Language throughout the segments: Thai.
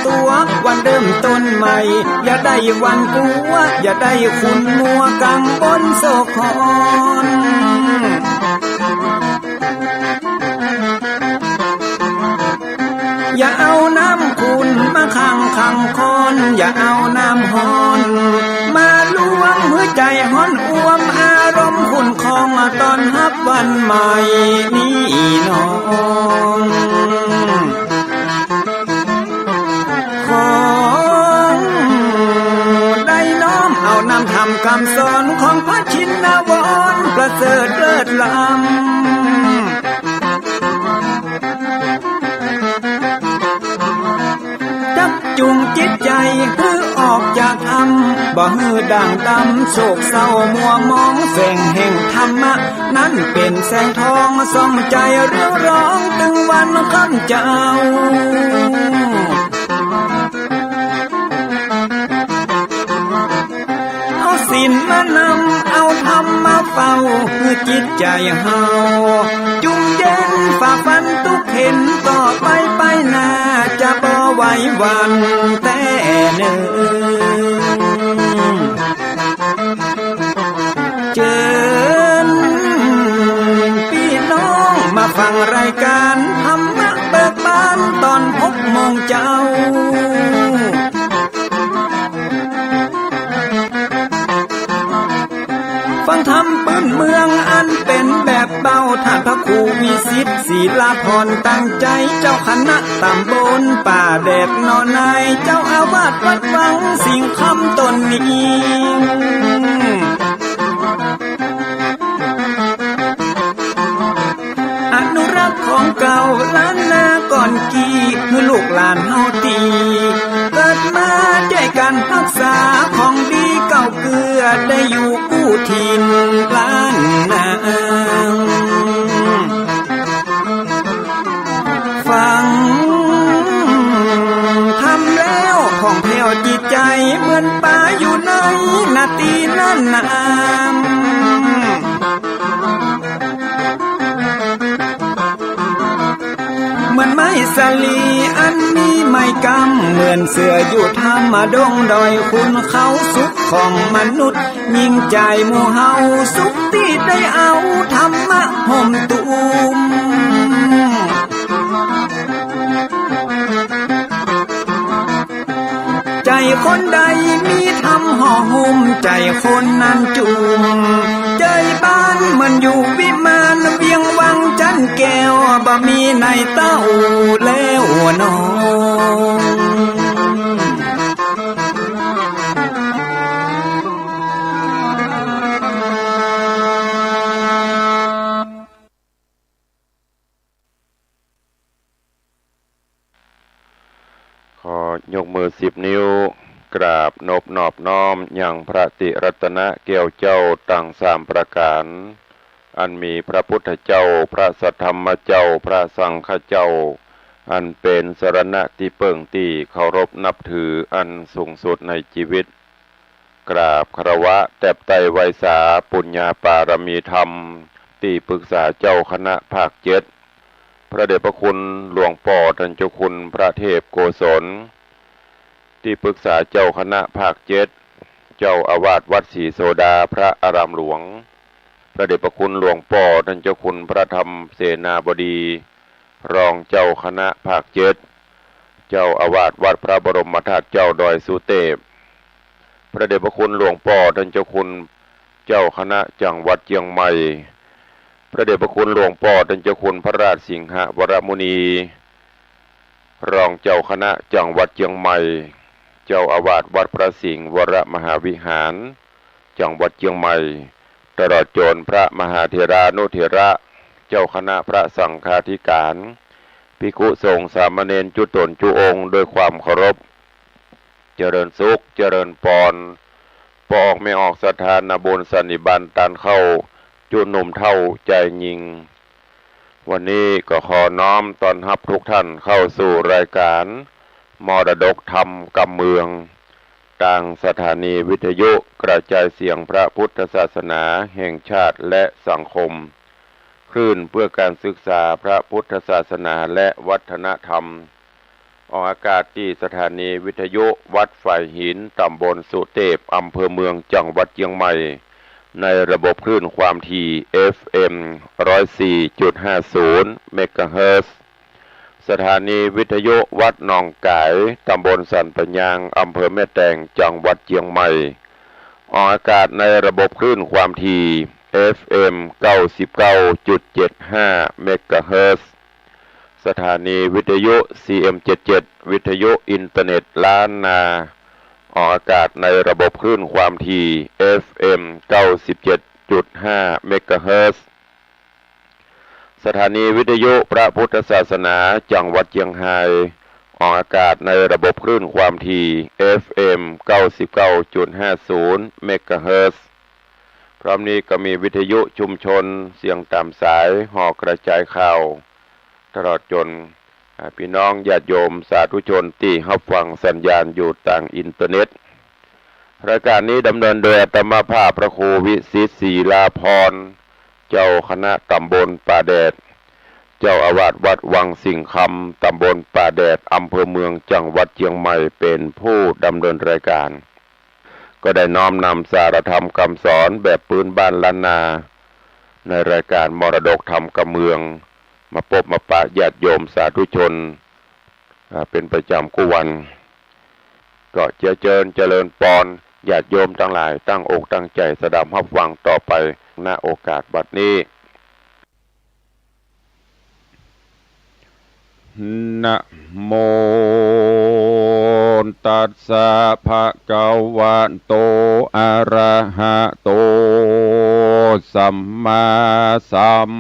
ตัววันเริ่มต้นใหม่อย่าได้วันกลัวอย่าได้ขุ่นมัวกังบนโศกคอนอย่าเอาน้ำขุ่นมาขังคอนอย่าเอาน้ำฮ้อนมาลวงหัวใจฮ้อนอ้วมอารมณ์ขุ่นคองตอนฮับวันใหม่นี้น้องของได้น้อมเอานำทำคำสอนของพระชินวรประเสริฐเลิศล้ำจุงจิตใจเพื่อออกจากธรรมบ่ฮือด่างดำโศกเศร้ามัวมองแสงแห่งธรรมะนั้นเป็นแสงทองส่องใจเรียวร้องถึงวันค่ำเจ้าเอาศีลมานำเอาธรรมมาเฝ้าเพื่อจิตใจเฮาจุงเย็นฝ่าฟันทุกเห็นต่อไปหน้าจะบ่ไหววันแต่หนึ่งเชิญพี่น้องมาฟังรายการธรรมะเบิกบานตอน6 โมงเจ้าฟังธรรมปืนเมืองอันเป็นแบบเบาท่านพระครูวิสิทธิ์ศีลาภรณ์ตั้งใจเจ้าคณะตำบลป่าแดดนอนในเจ้าอาวาสวัดวังสิ่งคำตนนี้อนุรักษ์ของเก่าล้านนาก่อนกี่คือลูกหลานเฮาตีเกิดมาด้วยกันรักษาของดีเก่าเกลือได้อยู่กู้ถิ่นล้านนาฟังทำแล้วของแผ่วจิตใจเหมือนป่าอยู่ในนาทีนั้นนามเหมือนไม้สลีอันมีไม้กำเหมือนเสืออยู่ธรรมดงดอยคุณเขาสุขของมนุษย์ยิ่งใจหมู่เฮาสุขที่ได้เอาธรรมะห่มตุมใจคนใดมีธรรมห่อหุ้มใจคนนั้นจุมใจบ้านมันอยู่วิมานเวียงวังจันแก้วบ่มีในเต้าแล้วน้องยกมือ10 นิ้วกราบนอบน้อมอย่างพระติรัตนะแก้วเจ้าตั้ง3 ประการอันมีพระพุทธเจ้าพระสัทธรรมเจ้าพระสังฆเจ้าอันเป็นสรณะที่เปิ่งที่เคารพนับถืออันสูงสุดในชีวิตกราบคารวะแตบไตรไวสาปุญญาปารมีธรรมที่ปรึกษาเจ้าคณะภาค7พระเดชพระคุณหลวงพ่อท่านเจ้าคุณพระเทพโกศลที่ปรึกษาเจ้าคณะภาค7เจ้าอาวาสวัดศรีโสดาพระอารามหลวงพระเดชพระคุณหลวงพ่อท่านเจ้าคุณพระธรรมเสนาบดีรองเจ้าคณะภาค7เจ้าอาวาสวัดพระบรมธาตุเจ้าดอยสุเทพพระเดชพระคุณหลวงพ่อท่านเจ้าคุณเจ้าคณะจังหวัดเชียงใหม่พระเดชพระคุณหลวงพ่อท่านเจ้าคุณพระราชสิงหวรมุนีรองเจ้าคณะจังหวัดเชียงใหม่เจ้าอาวาสวัดพระสิงห์วรมหาวิหารจังหวัดเชียงใหม่ตลอดจนพระมหาเถรานุเถระเจ้าคณะพระสังฆาธิการภิกขุสงฆ์สามเณรจุตนจุองค์ด้วยความเคารพเจริญสุขเจริญปอนพอออกไม่ออกสถานบุญสันนิบาตตานเข้าจุหนุ่มเท่าใจยิงวันนี้ก็ขอน้อมต้อนรับทุกท่านเข้าสู่รายการมรดกธรรมกำเมืองทางสถานีวิทยุกระจายเสียงพระพุทธศาสนาแห่งชาติและสังคมคลื่นเพื่อการศึกษาพระพุทธศาสนาและวัฒนธรรม ออกอากาศที่สถานีวิทยุวัดฝ่ายหินตำบลสุเทพอำเภอเมืองจังหวัดเชียงใหม่ในระบบคลื่นความถี่ FM 104.50 เมกะเฮิรตซ์สถานีวิทยุวัดหนองกายตำบลสันปะยางอำเภอแม่แตงจังหวัดเชียงใหม่ออกอากาศในระบบคลื่นความถี่ FM 99.75 เมกะเฮิรตซ์สถานีวิทยุ CM77 วิทยุอินเทอร์เน็ตล้านนาออกอากาศในระบบคลื่นความถี่ FM 97.5 เมกะเฮิรตซ์สถานีวิทยุพระพุทธศาสนาจังหวัดเชียงรายออกอากาศในระบบคลื่นความถี่ FM 99.50 เมกะเฮิรตซ์พร้อมนี้ก็มีวิทยุชุมชนเสียงตามสายห่อกระจายข่าวตลอดจนพี่น้องญาติโยมสาธุชนที่รับฟังสัญญาณอยู่ต่างอินเทอร์เน็ตรายการนี้ดำเนินโดยอาตมาภาพพระครูวิสิตศรีลาภรณ์เจ้าคณะตำบลป่าแดดเจ้าอาวาสวัดวังสิงห์คำตำบลป่าแดดอำเภอเมืองจังหวัดเชียงใหม่เป็นผู้ดำเนินรายการก็ได้น้อมนำสารธรรมคำสอนแบบพื้นบ้านล้านนาในรายการมรดกธรรมกำเมืองมาพบมาปะญาติโยมสาธุชนเป็นประจำกุวันก็เจริญปอนญาติโยมทั้งหลายตั้งอกตั้งใจสดับรับฟังต่อไปณโอกาสบัดนี้นะโมตัสสะภะคะวะโตอะระหะโตสัมมาสัม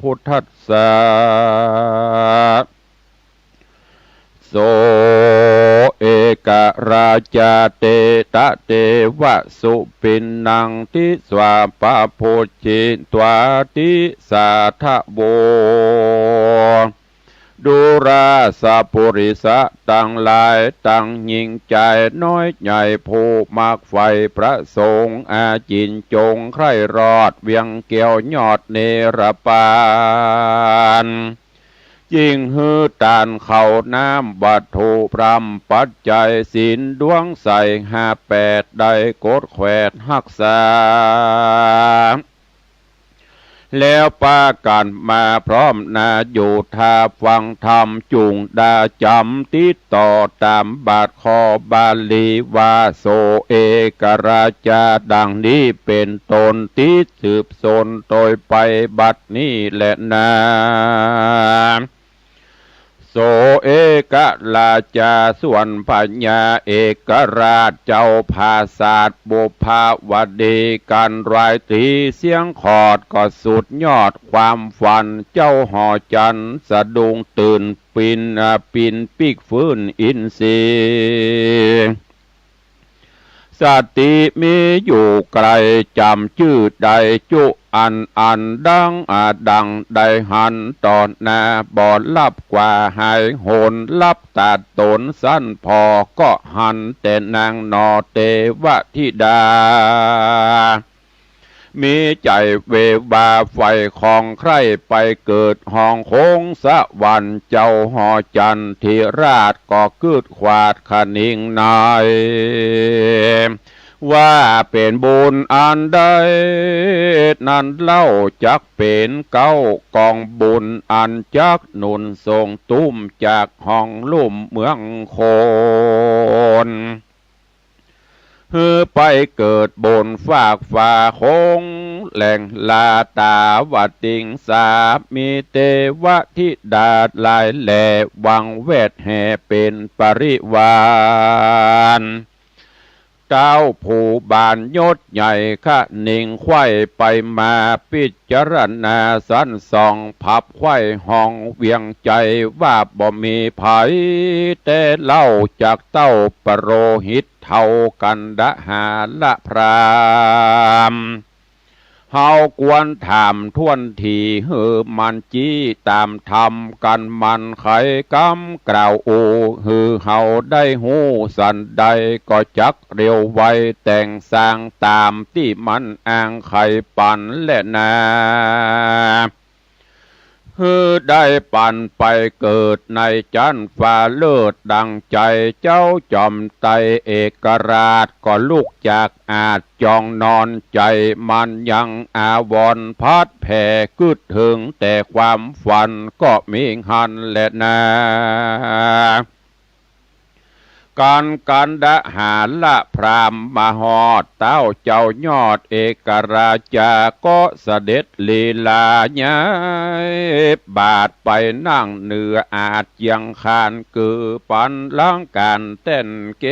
พุทธัสสะโสเอกราชาเตตะเตวะสุปินนังทิสวาปะโพชิตวาติสาทะโวดูราสะปุริสะตั้งหลายตั้งยิ่งใจน้อยใหญ่ผู้มากไฟพระสงฆ์อาจินจงใคร่รอดเวียงเกี่ยวยอดเนรปานยิ่งฮือตานเขาน้ำวัตถุพรำปัจจัยศีลดวงใส58ได้กดแขวดหักษาแล้วปากันมาพร้อมนาอยู่ท่าฟังธรรมจุงดาจำติดต่อตามบาทคอบาลีวาโสเอกราชาดังนี้เป็นตนติดสืบสนโดยไปบัดนี้แหละนาโสเอกราชาส่วนปัญญาเอกราชเจ้าภาศาสตร์บุพาวดีการรายตีเสียงขอดก็สุดยอดความฝันเจ้าหอจันสะดุ้งตื่นปินปิกฟื้นอินทรีย์สติมีอยู่ไกลจำชื่อใดจุอันดังได้หันตอนนาบอดลับกว่าหายโหนลับตัดตนสั้นพอก็หันแต่นางนอเตวะธิดามีใจเววาไฟของใครไปเกิดห้องโค้งสะวันเจ้าหอจันทิราชก็กึดขวาดขนิ่งนายว่าเป็นบุญอันใดนั้นเล่าจักเป็นเก้ากองบุญอันจักหนุนส่งตุ้มจากห้องลุ่มเมืองโคนฮือไปเกิดบนฝากฝ่าคงแหล่งลาตาวติงสามีเทวธิดาลายแหล่วังเวทแห่เป็นปริวารเจ้าผู้บานยศใหญ่ข้านิ่งไข่ไปมาพิจารณาสันส่องพับไข่ห้องเวียงใจว่าบ่มีภัยแต่เล่าจากเต้าปโรหิตเท่ากันดหาละพรามเฮากวนถามท่วนทีเฮือมันจี้ตามทำกันมันไขกำกล่าวโอฮือเฮาได้หูสันใดก็จักเร็วไวแต่งสร้างตามที่มันอ้างไขปันและนา ฮือได้ปั่นไปเกิดในจันฟ้าเลิศดังใจเจ้าจอมไตเอกราชก็ลุกจากอาจจองนอนใจมันยังอาวรณ์พัดแผ่กึดถึงแต่ความฝันก็มีหันแหละนาการดะหาละพรามมาหอดเต้าเจ้ายอดเอกราจาก็เสด็จลีลาญายบาดไปนั่งเหนืออาจยังคานคือปันล้างการเต้นเก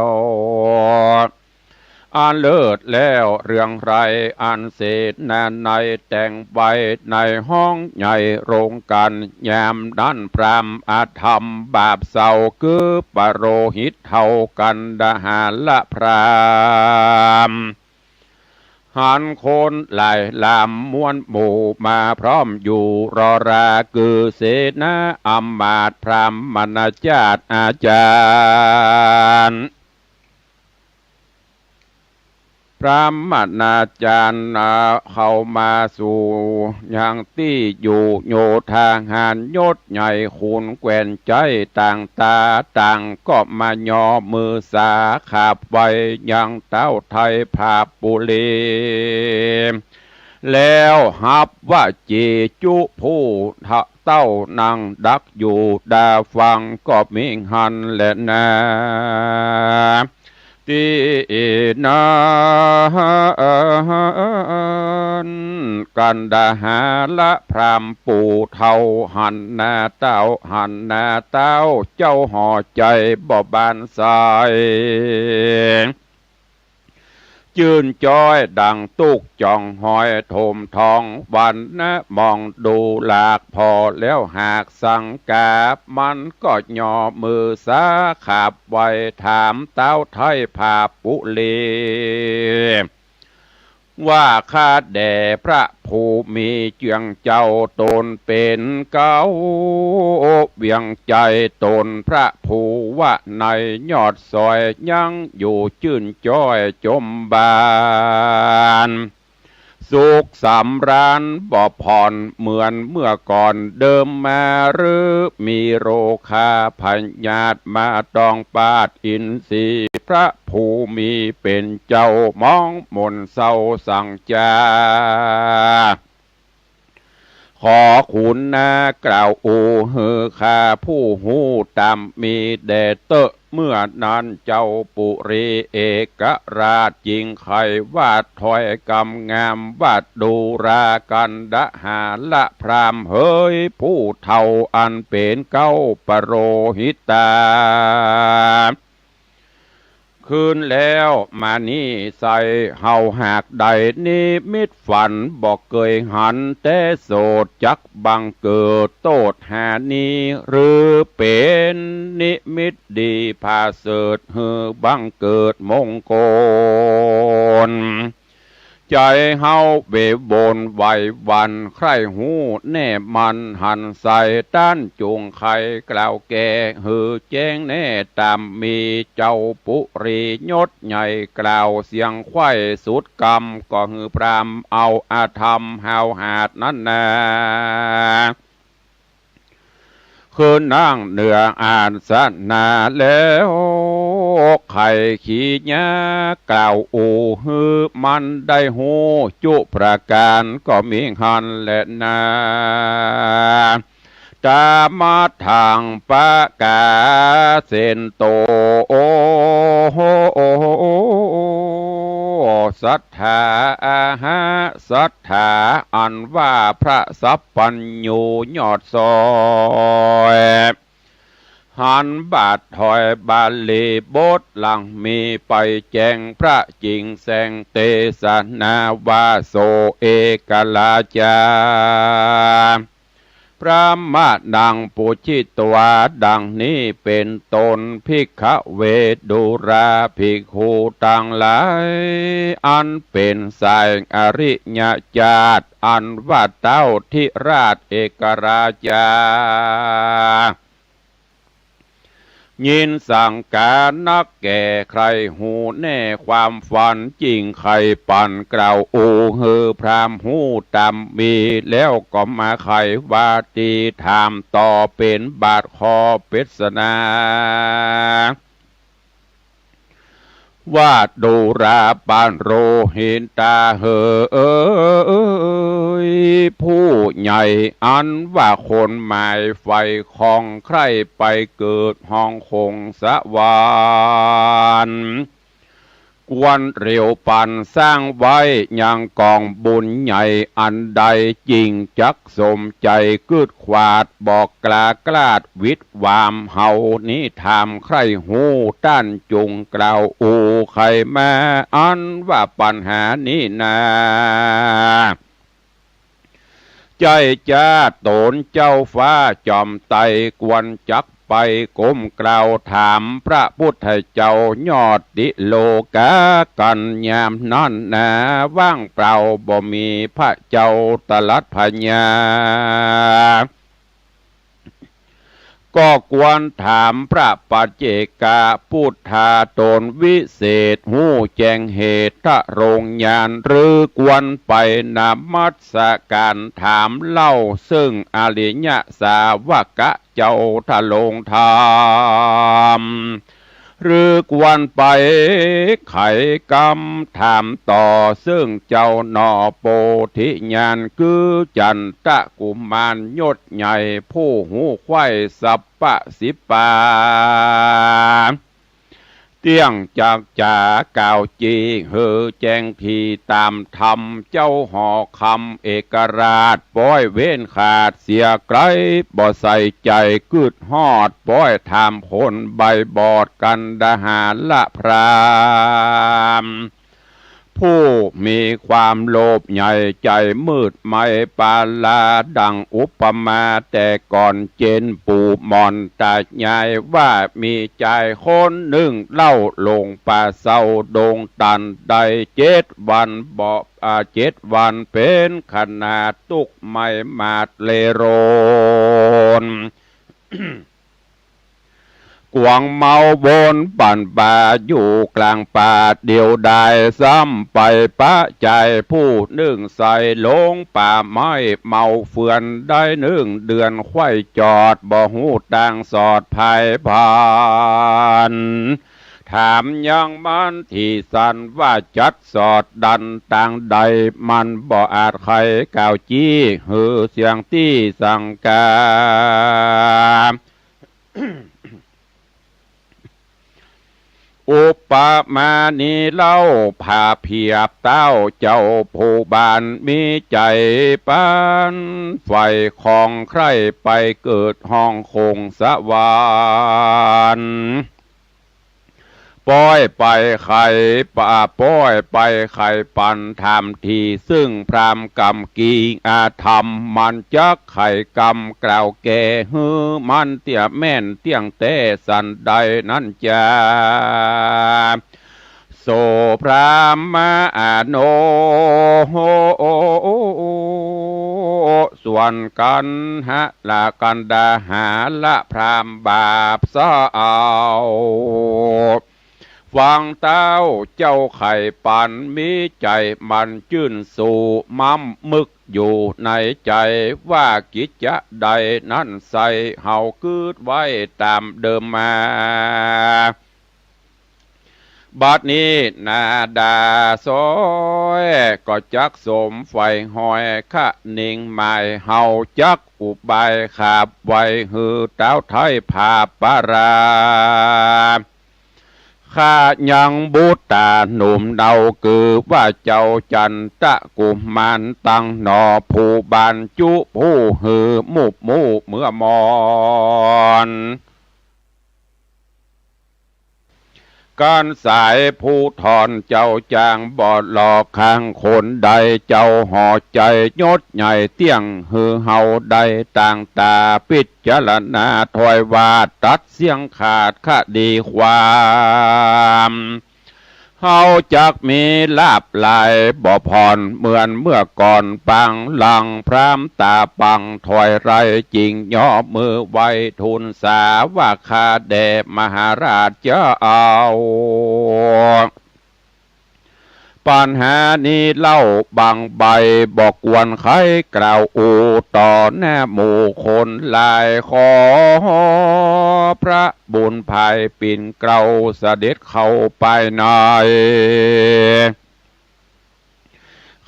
วอันเลิศแล้วเรื่องไรอันเศษนานในแต่งใบในห้องใหญ่โรงกันยามนั้นพรามอาธรรมบาปเศร้าคือปโรหิตเท่ากันดาหาละพรามหันโคนไหลลามมวนหมู่มาพร้อมอยู่รอราคือเสนาอำมาตย์พรามมณจาตอาจารย์พระมนาจารย์เข้ามาสู่อย่างที่อยู่โยทางหานยศใหญ่คูนแกวนใจต่างตาต่างก็มาย่อมือสาขาบไว้ยังเต้าไทยภาพบุรีแล้วหับว่าจีจุผู้เต้านางดักอยู่ดาฟังก็มิหันแหละนาตีนากันดาหาละพรามปู่เท่าหันนาเต้าหันนาเต้าเจ้าห่อใจบ่บานสายจื่นจ้อยดังตุกจ่องหอยโถมทองวันนะมองดูหลากพอแล้วหากสังกาบมันก็ย่อมือสาขาบไว้ถามเต้าไทยภาปุลีว่าข้าแด่พระภูมิเจียงเจ้าตนเป็นเก้าเวียงใจตนพระภูวะในยอดซอยยังอยู่จื่นจ้อยจมบานสุขสำราญบ่ผ่อนเหมือนเมื่อก่อนเดิมมาหรือมีโรคาพญาตมาตองปาดอินทรีพระภูมิเป็นเจ้ามองมนเศร้าสั่งจาขอคุณนากล่าวอูฮือข้าผู้หูตามมีแด่เตอะเมื่อนั้นเจ้าปุรีเอกราชจิงไขวาดถอยกำงามวาดดูรากันดะหาละพรามเฮยผู้เท่าอันเป็นเก้าปโรหิตาคืนแล้วมานี่ใส่เฮาหากใดนิมิตฝันบอกเกยหันแต่โสดจักบังเกิดโตดหานีหรือเป็นนิมิตดีพาเสดฮือบังเกิดมงคลใจเฮาเวบนไหววันใครหูแน่มันหันใส่ต้านจุงไข่กล่าวแก่หือแจ้งแน่ตามมีเจ้าปุรียศใหญ่กล่าวเสียงไข่สุดกรรมก็หือพรามเอาอาธรรมหาวหาดนั้นนาคืนนั่งเหนืออ่านสนาแล้วไข่ขี้ยากล่าวอูฮือมันได้หูจุประการก็มีหันแหละนาตามาทางปะกาเซนโตโอศรัทธาอาหาศรัทธาอันว่าพระสัพพัญญูยอดซอยหันบาทถอยบาลีบทหลังมีไปแจงพระจริงแสงเตสนาวาโสเอกลาจาพระมาดังปุจิตวาดังนี้เป็นตนภิกขเวดุราภิกขุต่างหลายอันเป็นสายอริยญาติอันว่าเต้าทิราชเอกราชา ยินสั่งการนักแก่ใครหูแน่ความฝันจริงใครปั่นกล่าวโอเฮอพรามหูตำมีแล้วก็มาไขวาตีถามต่อเป็นบาทคอปริศนาว่าดูราปานโรหินตาเหอผู้ใหญ่อันว่าคนหมายไฟของใครไปเกิดห้องคงสวรรค์กวนเร็วปันสร้างไว้ยังกองบุญใหญ่อันใดจริงจักสมใจกึดขวาดบอกกล้ากลาดวิทวามเฮานี้ถามใครหูต้านจุงกล่าวอูใครมาอันว่าปัญหานี้นาใจจ้าโตนเจ้าฟ้าจอมไตกวนจักไปก้มกล่าวถามพระพุทธเจ้ายอดดิโลกากันยามนั่นนาว่างเปล่าบ่มีพระเจ้าตรัสพญาก็ควรถามพระปัจเจกาพุทธาตนวิเศษหูแจงเหตุทะรงญาณหรือกวนไปนมัสการถามเล่าซึ่งอริยสาวกะเจ้าทะลงธรรมหรือกวนไปไขกรรมถามต่อซึ่งเจ้าหนอโปธิญาณคือจันตะกุมารยศใหญ่ผู้หูไข่สัพปะสิปาเตี้ยงจากจาก่าวจีเฮอแจงทีตามธรรมเจ้าหอคำเอกราชป้อยเว้นขาดเสียไกลบ่ใส่ใจกึดฮอดป้อยถามคนใบบอดกันดาหารละพรามผู้มีความโลภใหญ่ใจมืดไม่ปาลาดังอุปมาแต่ก่อนเจนปู่มอนตาใหญ่ว่ามีใจคนหนึ่งเล่าลงป่าเศร้าดงตันได้7 วันบอก7 วันเป็นขนาดตุกไม่มาดเลโรน กวางเมาบนปั่นป่าอยู่กลางป่าเดียวได้ซ้ำไปปะใจผู้หนึ่งใส่ลงป่าไม้เมาเฟือนได้1 เดือนไข่จอดบ่หูต่างสอดภายผ่านถามยังมันที่สันว่าจัดสอดดันต่างใดมันบ่อาจใครกล่าวจี้หือเสียงที่สังกาอุปมาณีเล่าผาเพียบเต้าเจ้าผู้บานมีใจปานไฟของใครไปเกิดห้องคงสวรรค์ป้อยไปไข่ป่าป้อยไปไข่ปันทำทีซึ่งพรามกรรมกีอาธรรมมันจักไข่กรรมกล่าวแก่ฮือมันเตี่ยแม่นเตียงเตสันใดนั่นจาโสพรามมาโนส่วนกันหะละกันดาหาละพรามบาปซาเอาฟังเต้าเจ้าไข่ปันมีใจมันจื่นสู่มั่มมึกอยู่ในใจว่ากิจจะใดนั้นใส่เฮาคืดไว้ตามเดิมมาบัดนี้นาดาซอยก็จักสมไฟหอยขะนิ่งหมายเฮาจักอุบายขาบไว้หือเต้าไทยผาปาราข้ายังบูตาหนุ่มเดาคือว่าเจ้าจันตะกุมารตั้งหนอผู้บานจุผู้หือมุบมูเมื่อมอนการสายผู้ทอนเจ้าจางบอดหลอกข้างคนใดเจ้าห่อใจยศใหญ่เตี้ยงหือเฮาใดต่างตาปิดจารณาถอยวาดตัดเสียงขาดคดีความ เฮาจักมีลาบหลายบ่พรเหมือนเมื่อก่อนปังหลังพรามตาปังถอยไรจริงย่อมือไว้ทูลสาว่าข้าแด่มหาราชจะเอาปัญหานี้เล่าบางใบบอกวนใครกล่าวอูต่อหน้าหมู่คนหลายขอพระบุญภายปิ่นเกลาเสด็จเข้าไปใน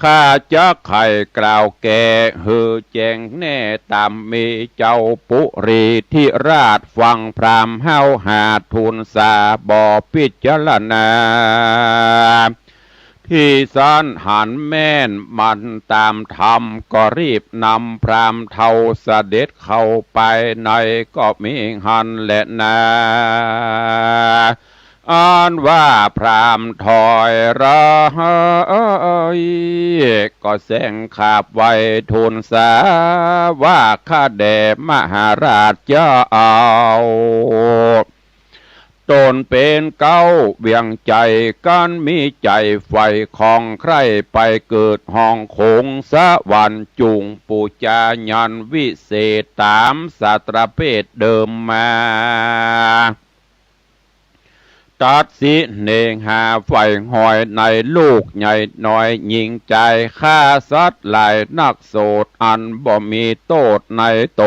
ข้าจะไข่กล่าวแก่ฮือแจงแน่ตามมีเจ้าปุรีที่ราชฟังพรามเฮาหาทูลสาบ่พิจารณาที่สานหันแม่นมันตามธรรมก็รีบนำพรามเท่าเสด็จเข้าไปในก็มีหันและนาอ่านว่าพรามถอยร้อยก็แสงขาบไว้ทูลสาว่าข้าแด่มหาราชจะเอาตนเป็นเก้าเวียงใจกันมีใจไฟของใครไปเกิดห้องคงสวรรค์จุงปูจายันวิเศษตามสาตรเพศเดิมมาตัดสิเนงหาไฟหอยในลูกใหญ่น้อยยิงใจฆ่าสัตว์หลายนักโสดอันบ่มีโทษในต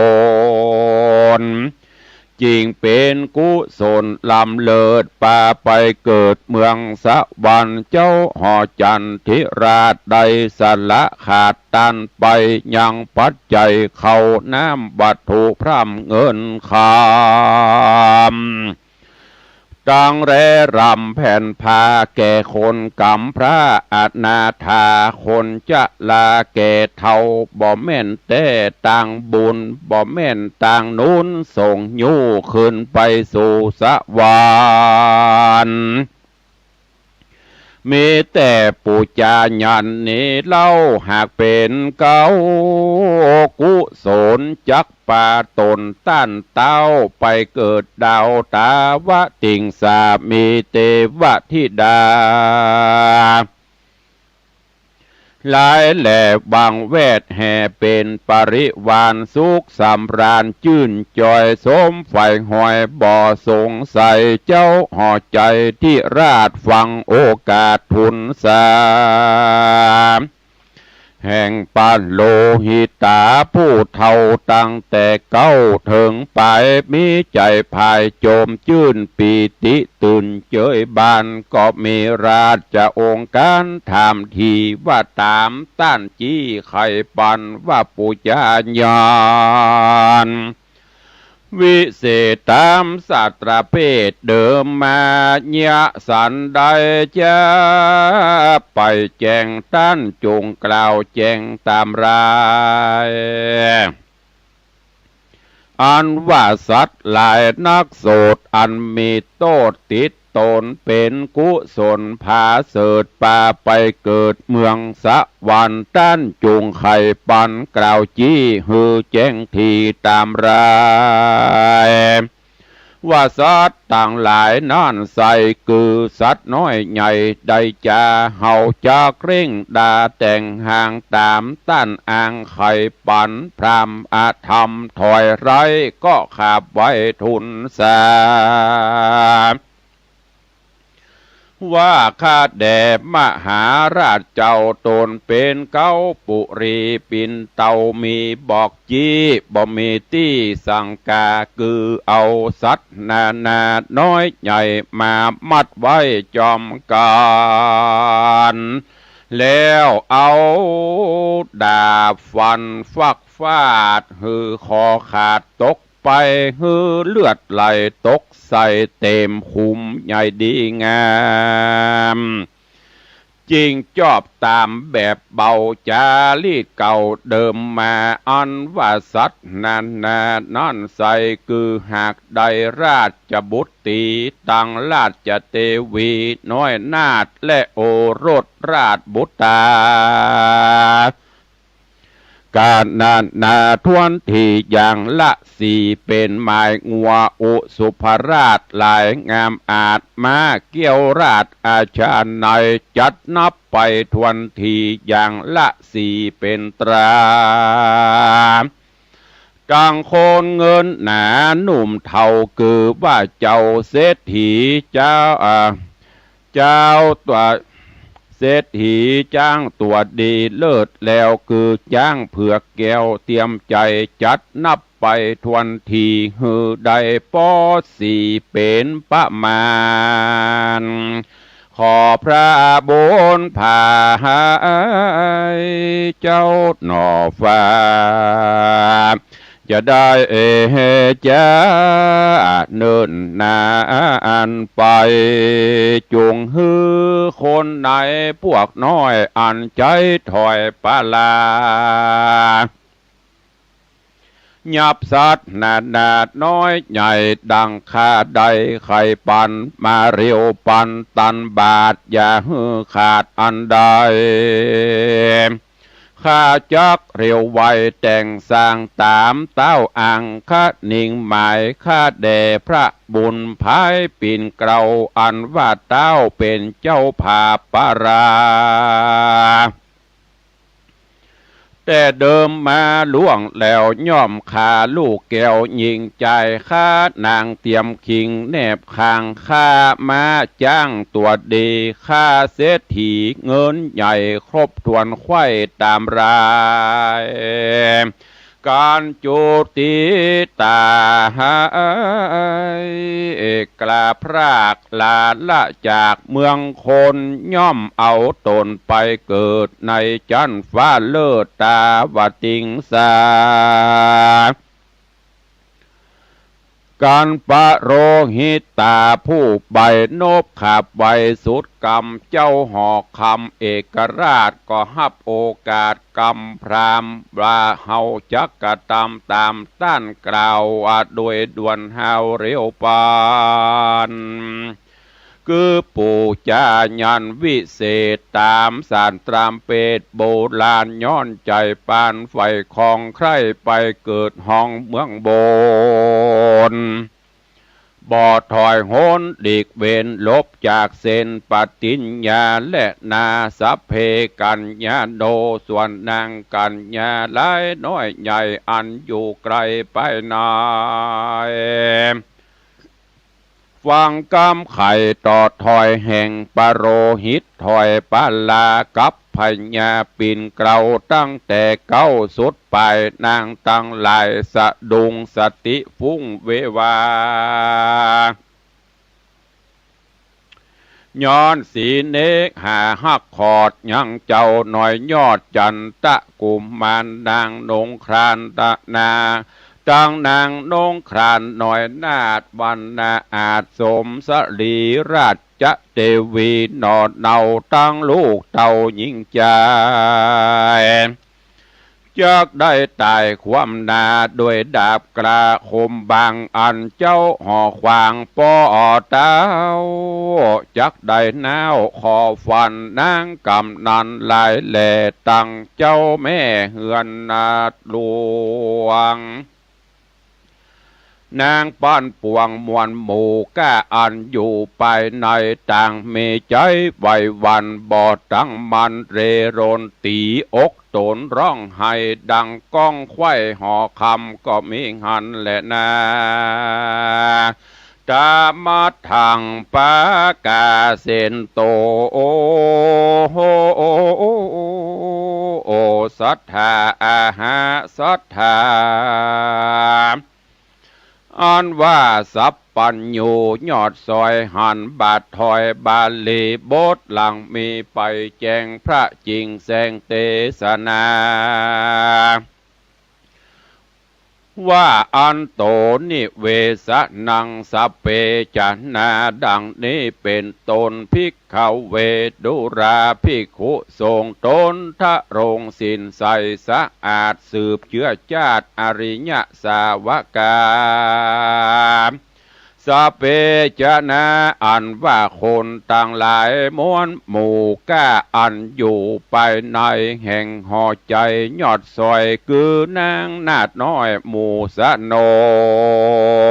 นจริงเป็นกุศลลำเลิศป่าไปเกิดเมืองสวรรค์เจ้าหอจันทิราชใดสละขาดตันไปยังปัจจัยเขาน้ำวัตถุพร่ำเงินคำตังแรรำแผ่นพาแก่คนกำพระอนาถาคนจะลาแก่เท่าบ่แม่นแต่ต่างบุญบ่แม่นต่างนู้นส่งยู่ขึ้นไปสู่สวรรค์มีแต่ปุจายันนี้เล่าหากเป็นเก้ากุศลจักป่าตนต้านเต้าไปเกิดดาวตาวะติงสามีเทวธิดาหลายแหล่บางแวดแห่เป็นปริวานสุขสำราญชื่นจอยสมไฟหอยบ่อสงสัยเจ้าห่อใจที่ราชฟังโอกาสทุนสาแห่งปาโลหิตาผู้เท่าตั้งแต่เก้าถึงไปมีใจภายโจมชื่นปีติตื่นเจยบานก็มีราชองค์การถามทีว่าตามต้านจี้ไข่ปันว่าปุจาญาณวิเศษตามศาสตราเพศเดิมมาญะสันใดจะไปแจงต้านจงกล่าวแจงตามรายอันว่าสัตว์หลายนักโสดอันมีโทษติดตนเป็นกุศลพาเสดป่าไปเกิดเมืองสวรรค์ต้านจุงไข่ปันกล่าวจี้ฮือแจ้งทีตามรายว่าสัตว์ต่างหลายนั่นใส่คือสัตว์น้อยใหญ่ได้จะเห่าจากเร่งดาแต่งห่างตามต้านอ่างไข่ปันพรามอาธรรมถอยไรก็ขาบไว้ทุนสาว่าข้าแด่มหาราชเจ้าตนเป็นเก้าปุรีปินเตามีบอกจี้บ่มีที่สังกาคือเอาสัตว์นาน้อยใหญ่มามัดไว้จอมกันแล้วเอาดาบฟันฟักฟาดหือคอขาดตกไปหือเลือดไหลตกใส่เต็มคุ้มใหญ่ดีงามจริงจอบตามแบบเบาจารีเก่าเดิมมาอันว่าสัตว์นั่นใส่คือหากใดราชบุตรีตังราชเทวีน้อยนาถและโอรสราชบุตร การนาทวนที่อย่างละสี่เป็นหมายงัวอุสุภราชหลายงามอาจมาเกี่ยวราชอาชาในจัดนับไปทวนทีอย่างละสี่เป็นตรากลางโคนเงินหนาหนุ่มเท่าคือว่าเจ้าเศรษฐีเจ้าตัวเศรษฐีจ้างตัวดีเลิศแล้วคือจ้างเผือกแก้วเตรียมใจจัดนับไปทวนทีหือใดปอสี่เป็นประมาณขอพระบุญภายเจ้าหน่อฟ้าจะได้จะเนินนานไปจุงฮือคนไหนพวกน้อยอันใจถอยปลายับสัตว์นาดน้อยใหญ่ดังข้าใดไข่ปันมาเรียวปันตันบาทอย่าฮือขาดอันใดข้าจักเร็วไวแต่งสร้างตามเต้าอ่างข้านิ่งหมายข้าแด่พระบุญภายปิ่นเกลาอันว่าเต้าเป็นเจ้าภาปราแต่เดิมมาล่วงแล้วย่อมขาลูกแก้วยิงใจข้านางเตรียมคิงแนบคางข้ามาจ้างตัวดีข้าเศรษฐีเงินใหญ่ครบถ้วนไข่ตามรายการจุติตาอกลาพรากลาละจากเมืองคนย่อมเอาตนไปเกิดในจันฟ้าเลิศตาวติงสาการปะโรหิตาผู้ใบนบขับไวสุดกรรมเจ้าหอกคำเอกราชก็ฮับโอกาสกรรมพรามว่าเฮาจักกะตามตามต้านกล่าวโดยด่วนเฮาเร็วปานคือปู่จายันวิเศษตามสารตรามเปตโบราณย้อนใจปานไฟของใครไปเกิดห้องเมืองโบนบ่อถอยโหนดีกเวนลบจากเส้นปฏิญญาและนาสัพเพกัญญาโดส่วนนางกัญญาหลายน้อยใหญ่อันอยู่ไกลไปนายฟังกำไข่ต่อถอยแห่งปโรหิตถอยปาลากับพญาปินเกลาตั้งแต่เก้าสุดไปนางตั้งหลายสะดุงสติฟุ้งเววาย้อนสีเนกหาหักขอดยังเจ้าหน่อยยอดจันตะกุมมานนางนงครานตะนาจังนางนงครานหน่อยนาดวันนาอาจสมสรีราชจะเทวีนอดเนาตั้งลูกเต่ายิ่งใจจักได้ตายความนาโดยดาบกระคมบางอันเจ้าห่อควางปอเต้าจักได้นาวขอฟันนางกำนันลายแหล่ตั้งเจ้าแม่เฮือนนาหลวงนางป้านปวงมวลหมู่ก้าอันอยู่ไปในต่างเมใจไววันบ่อตั้งมันเรโรนตีอกตนร้องไห้ดังก้องไข่หอคำก็มีหันแหละนาตามาทางปากาเซนโตโอสัทธาอาหาสัทธาอันว่าสัพปัญญูยอดซอยหันบาทถอยบาลีบทหลังมีไปแจ้งพระจริงแสงเตสนาว่าอันโตนิเวสนังสัพเพจะนาดังนี้เป็นตนภิกขเวดุราภิกขุทรงตนทะรงสินใสสะอาดสืบเชื้อชาติอริยสาวกา สเปจนะอันว่าคนต่างหลายม้วนหมู่ก้าอันอยู่ไปในแห่งหอใจยอดซอยคือนางนาดน้อยหมู่สะโน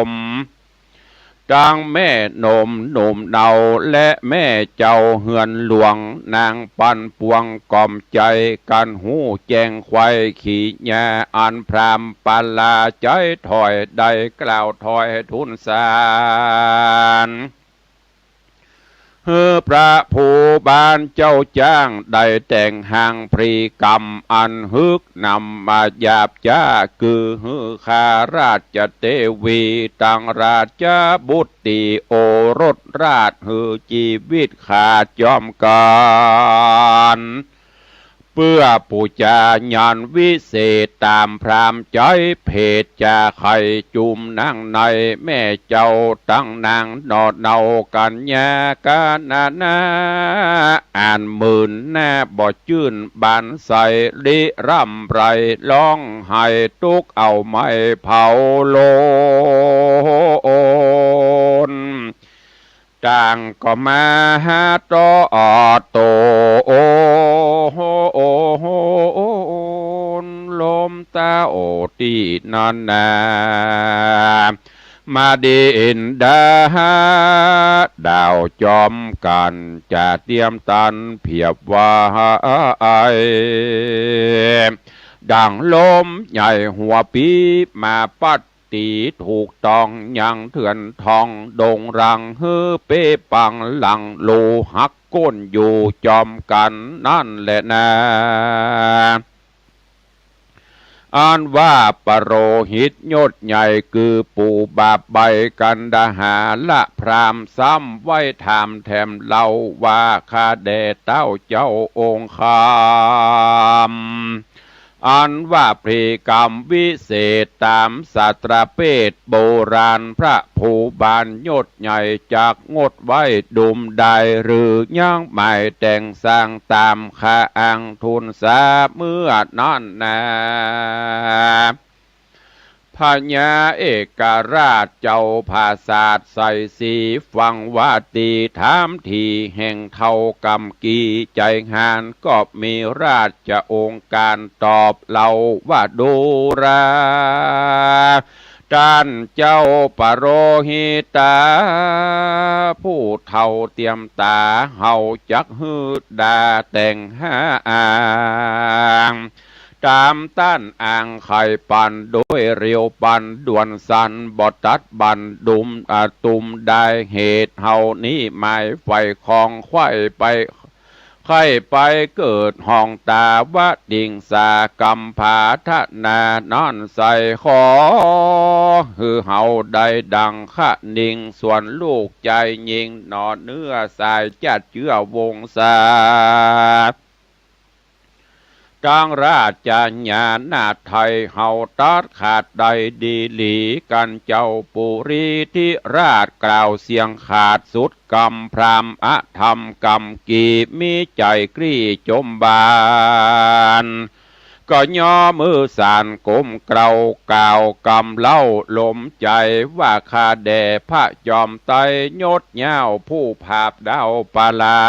มดังแม่นมหนุ่มเนาและแม่เจ้าเฮือนหลวงนางปันปวงกล่อมใจกันหูแจงควายขี่แย่อันพรามปาลาใจถอยได้กล่าวถอยทุนสารพระผู้บานเจ้าจ้างได้แต่งหางพรีกรรมอันฮึกนำมาหยาบจ้าคือข้าราชเทวีตังราชบุตรีโอรสราชชีวิตขาดจอมการเพื่อปูจาญาณวิเศษตามพรามใจเพศจาไข่จุมนั่งในแม่เจ้าตั้งนางนอดเนากันยากานาอ่านหมื่นแน่บ่จื่นบานใสลิร่ำไรร้องไห้ตุกเอาไม้เผาโลนต่างก็มาหาตอโตโอลมตาโอตีนันนามาดินดาดาวจอมกันจะเตรียมตันเพียบว่าไอดังลมใหญ่หัวปีมาปัดตีถูกต้องยังเถื่อนทองดงรังเป้ปังหลังโลหักก้นอยู่จอมกันนั่นแหละนะอ่านว่าปโรหิตยศใหญ่คือปู่บาปใบกันดาหาละพรามซ้ำไว้ถามแถมเล่าว่าข้าแด่เต้าเจ้าองค์คามอันว่าพรีกรรมวิเศษตามศาสตราเพศโบราณพระผู้บานยศใหญ่จากงดไว้ดุมได้หรือย่างหมายแต่งสร้างตามข้าอังทุนสาเมื่อนั่นนาพญาเอกราชเจ้าภาษาทใส่สีฟังว่าตีถามทีแห่งเท่ากำกีใจหานก็มีราชองค์การตอบเล่าว่าดูราด้านเจ้าปโรหิตาผู้เท่าเตรียมตาเฮาจักฮืดดาแต่งหาอ่างตามต้านอ่างไข่ปันโดยเรียวปันด่วนสันบอตัดบันดุมตุมได้เหตุเฮานี้หมายไฟคองไข่ไปไข่ไปเกิดห้องตาวะดิ่งสากำผาทนานอนใส่ขอเฮาได้ดังขะนิ่งส่วนลูกใจยิงนอนเนื้อสายจัดเชื่อวงศาจังราชญาณนาไทยเฮาตัดขาดใดดีหลีกันเจ้าปุรีที่ราชกล่าวเสียงขาดสุดกำพรามอธรรมกำกีมีใจกรีจมบานก็ย่อมือสานก้มเกลากล่าวกำเล่าลมใจว่าข้าแด่พระจอมไตรยศเย้าผู้ภาพดาวปาลา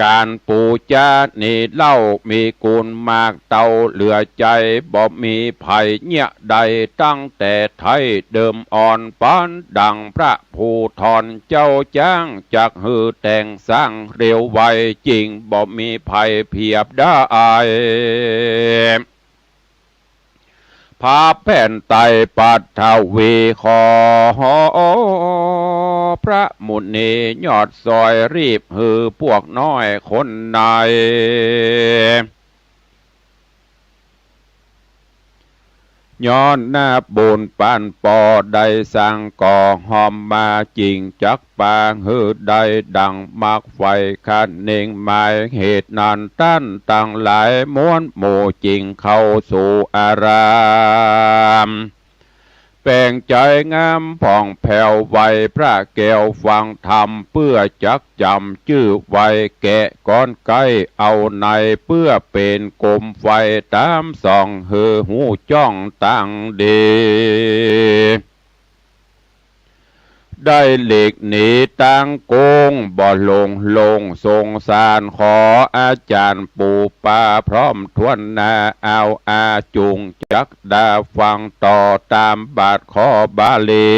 การปูจานี่เล่ามีกุลมากเต่าเหลือใจบ่มีภัยเนี่ยใดตั้งแต่ไทยเดิมอ่อนปานดังพระผู้ทอนเจ้าจ้างจากหือแต่งสร้างเร็วไวจริงบ่มีภัยเพียบได้พาแผ่นไตปัททวีขอพระมุนียอดซอยรีบหือพวกน้อยคนในย้อนหน้าบุญปานปอได้สร้างก่อหอมมาจริงจักปางหือได้ดังมักไฟคันเน่งหมายเหตุนานตั้นตั้งหลายม้วนหมู่จริงเข้าสู่อารามแปลงใจงามผ่องแผ่วไวพระแก้วฟังธรรมเพื่อจักจำชื่อไวแกะก้อนไก่เอาในเพื่อเป็นกลมไฟตามส่องหือหูจ้องตั้งดี ได้หลีกหนีตั้งโกงบ่ลงสงสารขออาจารย์ปู่ป่าพร้อมทวนนาเอาอาจุงจักดาฟังต่อตามบาทขอบาลี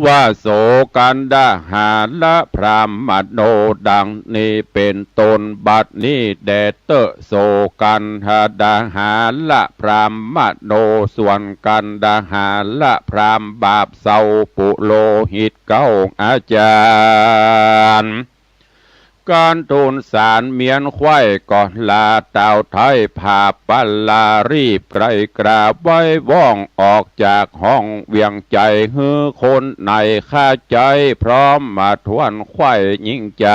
ว่าโสกันดาหาละพรามมโนดังนี้เป็นตนบัดนี้แดเตอโสกันหาดาหาละพรามมโนส่วนกันดาหาละพรามบาปเศร้าปุโลหิตเก้าอาจารย์การทูลสารเมียนควายก่อนลาเต่าไทยผาปัลลารีบไกรกราบไว้ว่องออกจากห้องเวียงใจฮือคนในข้าใจพร้อมมาทวนควายยิ่งใจ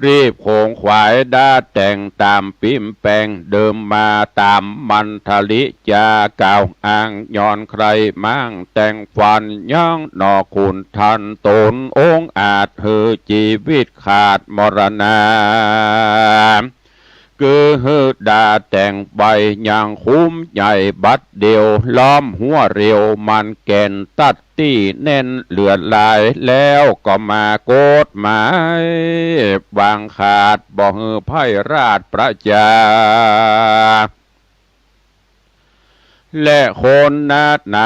รีบโขงขวายด้าแต่งตามปิ้มแปงเดิมมาตามมันทะลิจาก่าวอ้างย้อนใครมั่งแต่งฟันย่างนอคุณทันตนองอาจเธอชีวิตขาดมรณาคือฮือดาแต่งใบอย่างคุ้มใหญ่บัดเดียวล้อมหัวเรียวมันแก่นตัดตี้แน่นเลือดลายแล้วก็มาโกดหมายวางขาดบ่ฮือไพราชประจาและคนน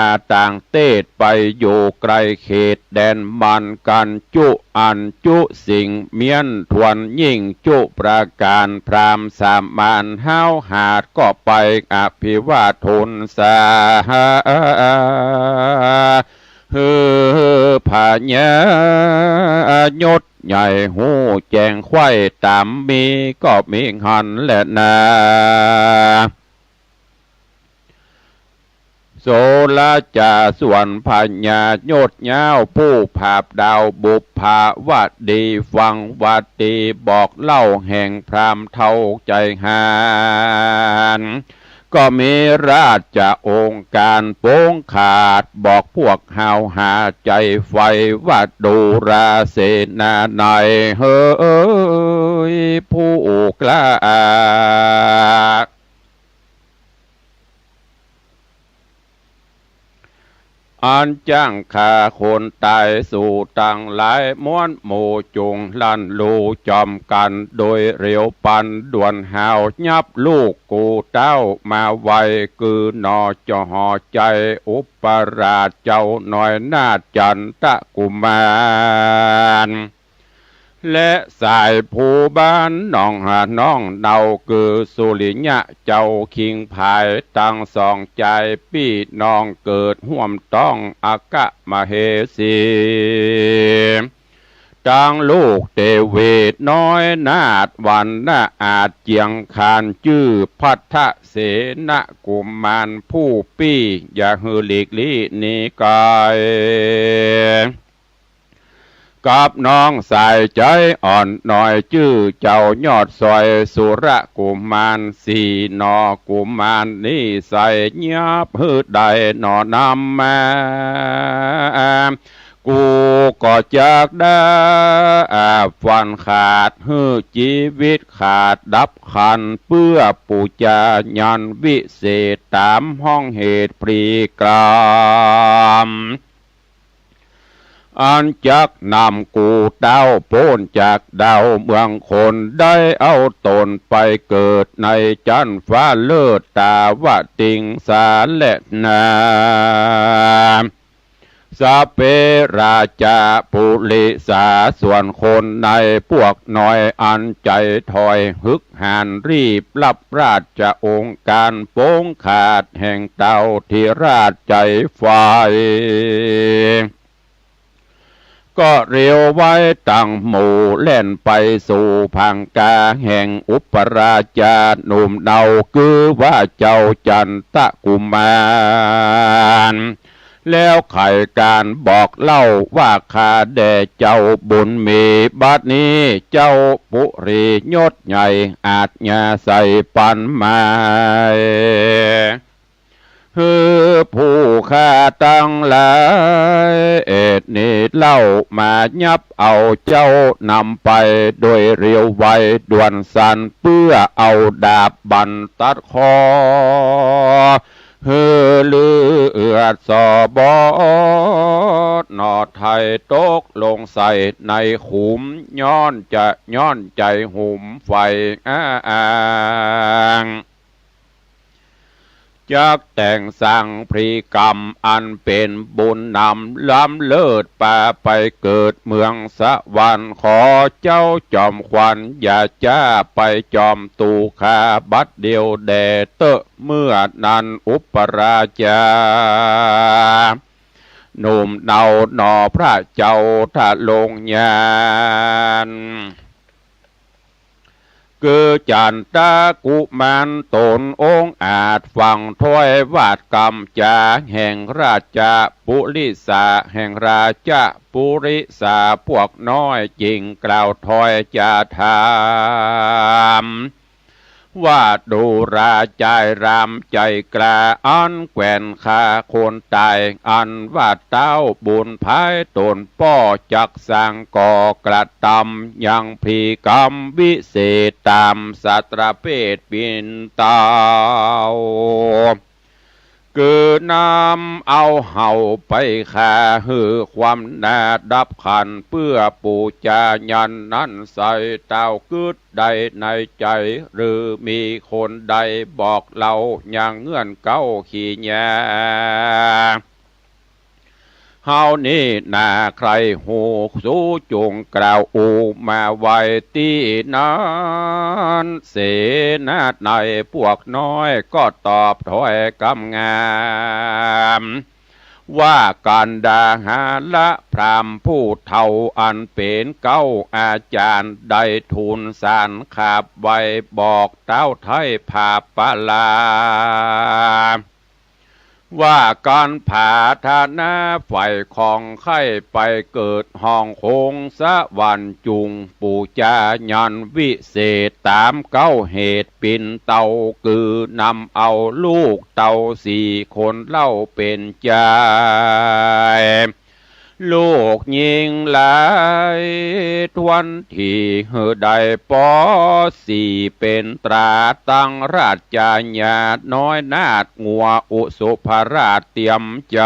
าต่างเตศไปอยู่ไกลเขตแดนมันกันจุอันจุสิ่งเมียนทวนยิ่งจุประการพรามสามมานห้าวหาดก็ไปอภิวาทุนสาฮือผาญายศใหญ่หูแจงไข่ตามมีก็มีหันและนาโสลาจาส่วนพัญญาโยดยาวผู้ภาพดาวบุพภาวัดดีฟังวัดดีบอกเล่าแห่งพรามเท่าใจหานก็มีราชองค์การโป้งขาดบอกพวกหาวหาใจไฟวัดดูราเสนาในเฮ้ยผู้กล้าอันจ้างขาคนตายสู่ต่างหลายม้วนหมู่จุงลั่นลูจอมกันโดยเร็วปันด่วนหาวยับลูกกูเต้ามาไวคือนอจอหอใจอุปราชเจ้าหน่อยนาจันตะกุมารและสายผู้บ้านน้องหาน้องเดาคือสุริยะเจ้าคิงภายตั้งสองใจพี่น้องเกิดห่วมต้องอากะมเหสีจังลูกเตเวทน้อยนาดวันนาอาจเจียงคานชื่อพัทธเสนกุมารผู้ปี้อย่าหือหลีกลี่นี้กายกับน้องสายใจอ่อนหน่อยชื่อเจ้ายอดซอยสุระกุมารสีนอกุมารนี่ใส่ยับหืดใดหนอนำมากูก็จากได้ฟันขาดหือชีวิตขาดดับขันเพื่อปูจายันวิเศษตามห้องเหตุปรีกรามอันจักนำกูเต้าโพ้นจากดาวเมืองคนได้เอาตนไปเกิดในจันฟ้าเลิศตาวติงสาและนาสาเปราชาปุริสาส่วนคนในพวกน้อยอันใจถอยฮึกหานรีบรับราชองค์การโป้งขาดแห่งเต่าที่ราชใจไฟก็เรียวไว้ตั้งหมู่เล่นไปสู่พังกาแห่งอุปราชาหนุ่มเดาคือว่าเจ้าจันตะกุมารแล้วไข่การบอกเล่าว่าข้าแด่เจ้าบุญมีบัดนี้เจ้าปุรียศใหญ่อาจญาใส่ปันมาคือผู้ ข้าตั้งหลายเอ็ดนี้เล่ามายับเอาเจ้านำไปโดยเรียวไวด่วนสันเพื่อเอาดาบบันตัดคอเฮือลือดสอบอนอไทยตกลงใส่ในขุมย้อนใจหุมไฟอ้างจากแต่งสั่งพรีกรรมอันเป็นบุญนำล้ำเลิศป่าไปเกิดเมืองสวรรค์ขอเจ้าจอมขวัญอย่าจ้าไปจอมตูคาบัดเดียวแดเตอะเมื่อนั้นอุปราชาหนุ่มเนาหนอพระเจ้าถ้าลงยานคือจันตากุมารตนองค์อาจฟังถ้อยวาดกรรมจาแห่งราชาปุริสาแห่งราชาปุริสาพวกน้อยจริงกล่าวถ้อยจะถามว่าดูราใจรามใจกล้าอันแกว่นขาคนตายอันว่าเต้าบุญภายตนป้อจักสร้างก่อกระทำยังพีกรรมวิเศษตามสัตรเพศปินเตาคือนำเอาเห่าไปฆ่าหือความนาดับขันเพื่อปูจายันนั้นใส่เต้ากึดใดในใจหรือมีคนใดบอกเราอย่างเงื่อนเก้าขี้แยเฮานี่นาใครหูสู้จงกล่าวอูมาไว้ตีนั้นเสนาในพวกน้อยก็ตอบถอยกำงามว่าการดาหาละพรามผู้เท่าอันเป็นเก้าอาจารย์ได้ทูลสารขาบไว้บอกเต้าไทยผาปะลาว่าการผ่าธนาไฟของไข่ไปเกิดห้องคงสะวันจุงปูจายันวิเศษตามเก้าเหตุปินเต่าคือนำเอาลูกเต่าสี่คนเล่าเป็นใจลูกยิงหลายทวนที่เฮือใดปอสี่เป็นตราตั้งราชญาญาติน้อยนาดงัวอุสุภราชเตรียมใจ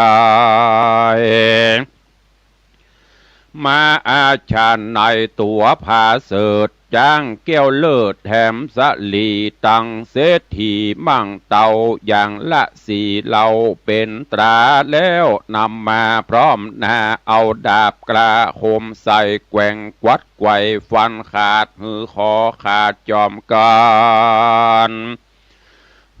มาอาชาในตัวผาเสดจ้างแก้วเลิศแถมสลีตังเศรษฐีมั่งเตาอย่างละสี่เหล่าเป็นตราแล้วนำมาพร้อมหน้าเอาดาบกระคมใส่แกว่งกวัดไกวฟันขาดหือคอขาดจอมกัน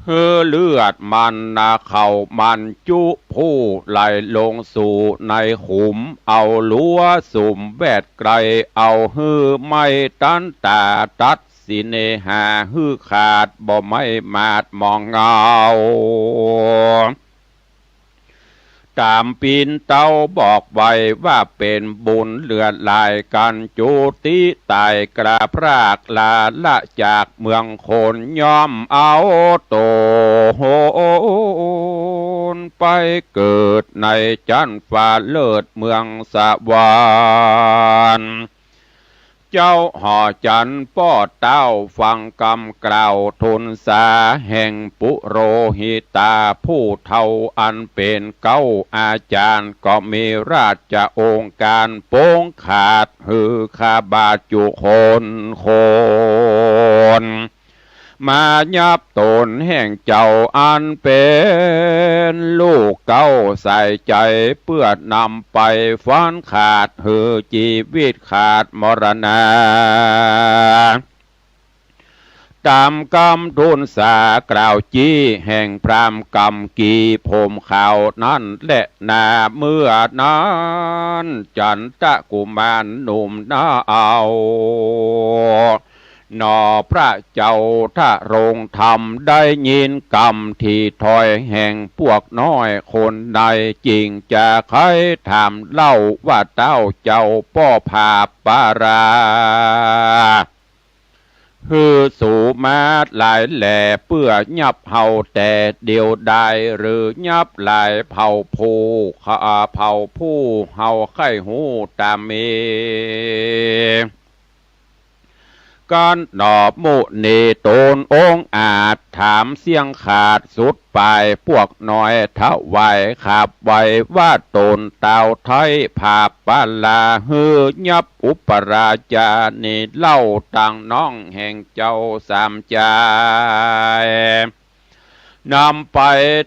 เฮือเลือดมันนาเข่ามันจุผู้ไหลลงสู่ในขุมเอาลัวสุ่มแวดไกลเอาฮือไม่ตันตาตัดสิเนหาฮือขาดบ่ไม่มาดมองเงาตามปีนเต้าบอกไว้ว่าเป็นบุญเลือดลายกันจุติตายกระพรากลาละจากเมืองโคนย่อมเอาโตโหนไปเกิดในจันฟ้าเลิศเมืองสวรรค์เจ้าห่อจันป้อเต้าฟังกำกล่าวทุนสาแห่งปุโรหิตาผู้เท่าอันเป็นเก้าอาจารย์ก็มีราชองค์การโป้งขาดหือคาบาจุโคนมายับตนแห่งเจ้าอันเป็นลูกเก้าใส่ใจเพื่อนำไปฟันขาดหือชีวิตขาดมรณะตามกำทุนสากล่าวจี้แห่งพรามกำกีผมข่าวนั้นและนาเมื่อนั้นจันตะกุมารหนุ่มน้าเอานอพระเจ้าถ้าโรงธรรมได้ยินกรรมที่ถอยแห่งพวกน้อยคนใดจริงจะใครถามเล่าว่าเต้าเจ้าป้อผาปารา ฮือสู่มาหลายแหล่เพื่อยับเฮาแต่เดียวได้หรือยับหลายเผาผู้เผาผู้เฮาไข้หูตามเมการหนอบมุนีโตนองอาจถามเสียงขาดสุดไปพวกน้อยเท่าไหวขับไว้ว่าตนเต่าไทยภาพปาลาฮือยับอุปราชานิเล่าต่างน้องแห่งเจ้าสามใจนำไป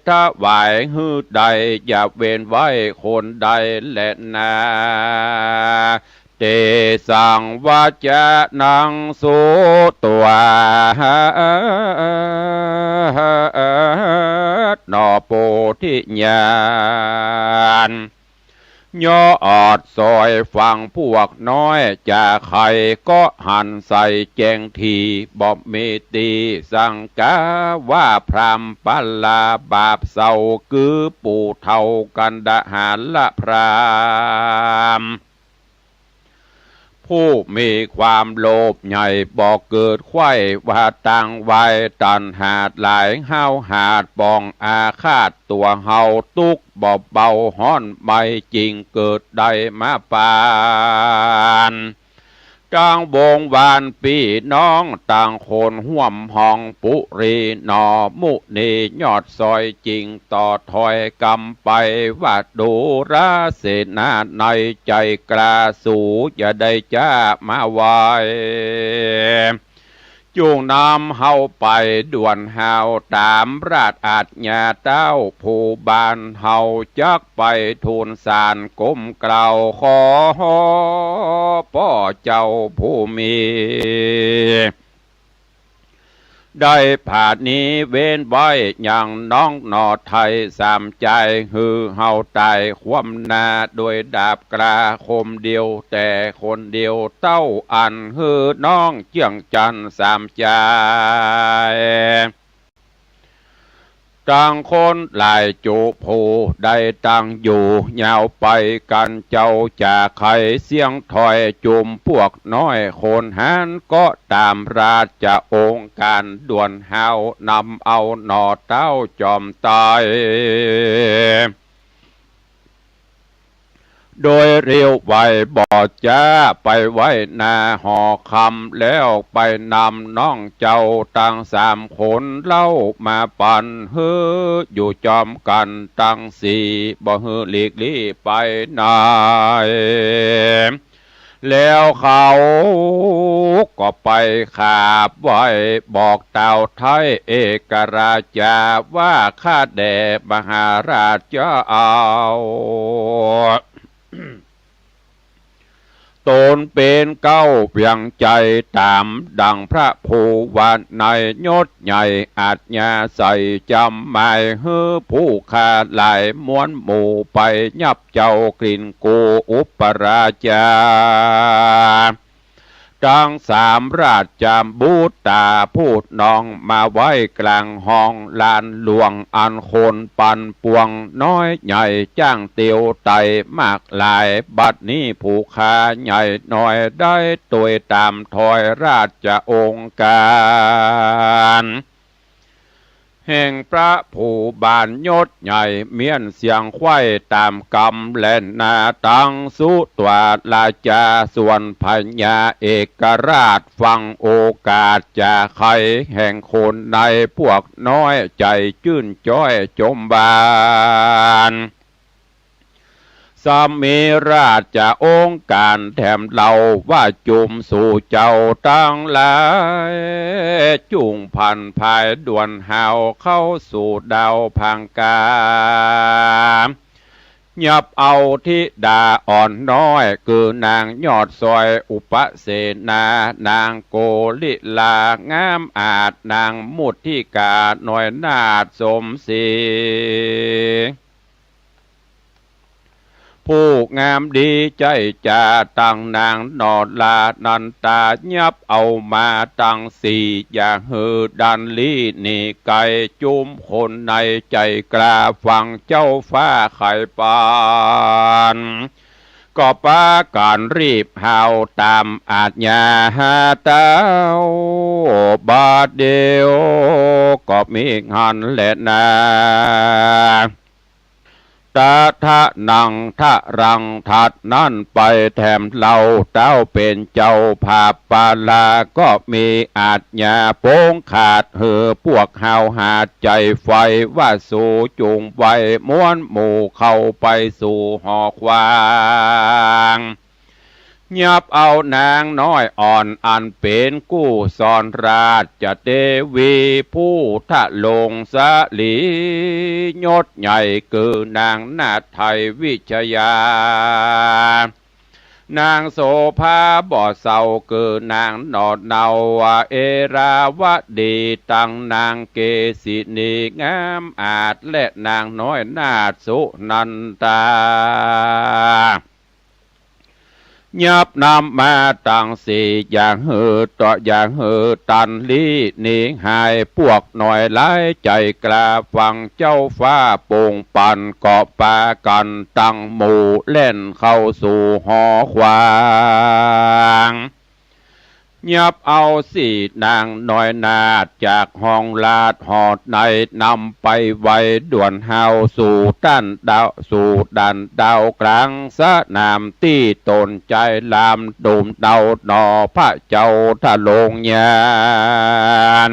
ถวายฮือใดอย่าเว้นไว้คนใดและนาเตสังวาจานังสุตัวนอโปธิญาณย่ออดซอยฟังพวกน้อยจะใครก็หันใส่แจงทีบอบเมตีสังกาว่าพรามปัลลาบาปเศร้าคือปู่เท่ากันดาหารละพรามผู้มีความโลภใหญ่บอกเกิดไข้ว่าต่างไว้ตันหาดหลายเฮาหาดปองอาฆาตตัวเฮาตุกบอบเบาห้อนไม่จริงเกิดได้มาปานต่างวงวานปีน้องต่างคนห่วมห้องปุรีนอมุนียอดซอยจริงต่อถอยกำไปว่าดูราเสนาในใจกล้าสู่อย่าได้จ้ามาไวจูงนำเฮาไปด่วนเฮาตามราชอาจญาเต้าผู้บานเฮาจักไปทูลสารก้มกล่าวขอพ่อเจ้าผู้มีได้ผ่านนี้เว้นไว้อย่างน้องนอไทยสามใจฮือเฮาตายความนาโดยดาบกราคมเดียวแต่คนเดียวเต้าอันฮือน้องเจียงจันสามใจต่างคนหลายจูผูได้ตั้งอยู่ยาวไปกันเจ้าจากไขเสียงถอยจุมพวกน้อยคนหันก็ตามราชองค์การด่วนเฮานำเอาหนอเต้าจอมตายโดยเรียวไว้บ่อจ้าไปไว้นาหอคำแล้วไปนำน้องเจ้าตั้งสามคนเล่ามาปั่นฮืออยู่จอมกันตั้งสี่บ่ฮือหลีกลี่ไปไหนแล้วเขาก็ไปขาบไว้บอกเต่าไทยเอกราชาว่าข้าแด่มหาราชจะเอาตนเป็นเก้าเพียงใจตามดังพระภูวันในยศใหญ่อาจญาใส่จำหมายฮือผู้ขาหลายม้วนหมู่ไปยับเจ้ากลิ่นกูอุปราชาจังสามราชจำบูตาพูดน้องมาไว้กลางห้องลานหลวงอันคนปันปวงน้อยใหญ่จ้างเตียวไตมากหลายบัดนี้ผู้ค้าใหญ่น้อยได้ตัวตามถอยราชองค์การแห่งพระผู้บานยศใหญ่เมียนเสียงไข้ตามกำแล่นนาตังสุตวาลาจาส่วนพญาเอกราชฟังโอกาสจะใครแห่งคนในพวกน้อยใจจื่นจ้อยจมบานสามีราชองค์การแถมเล่าว่าจุมสู่เจ้าตั้งหลายจุงพันภายด่วนหาวเข้าสู่ดาวพังกายับเอาทิดาอ่อนน้อยคือนางยอดซอยอุปเสนานางโกลิลางามอาจนางมุทิกาหน่อยนาดสมศรีผู้งามดีใจจะตั้งนางนอดลานันตายับเอามาตั้งสี่อย่างฮือดันลีนี่ไก่จุมคนในใจกล้าฟังเจ้าฟ้าไข่ปาน ก็ปาการรีบหาวตามอาจญาหาเต้าบาดเดียวก็มีหันแหละนาตาทะนังทะรังทัดนั่นไปแถมเราเต้าเป็นเจ้าภาพปาลาก็มีอาจญาโป้งขาดเหอพวกหาวหาใจไฟว่าสู่จุงไว้ม้วนหมู่เข้าไปสู่หอควางยับเอานางน้อยอ่อนอันเป็นกู้สอนราชเทวีผู้ทะลงสะลียศใหญ่คือนางนาถไทยวิชยานางโสภาบ่อเศร้าคือนางนอดเนาเอราวดีตังนางเกศินีงามอาจและนางน้อยนาถสุนันตายับนำมาตั้งสี่อย่างเหือต่ออย่างเหือตันลีหนีหายพวกหน่อยหลายใจกล้าฟังเจ้าฟ้าโป่งปันเกาะปากันตั้งหมู่เล่นเข้าสู่หอควางยับเอาสีนางน้อยนาดจากห้องลาดหอดในนำไปไว้ด่วนเฮาสู่ด้านดาวสู่ดันดาวกลางสะนามที่ตนใจลามดุมเดาหนอพระเจ้าทะลงยาน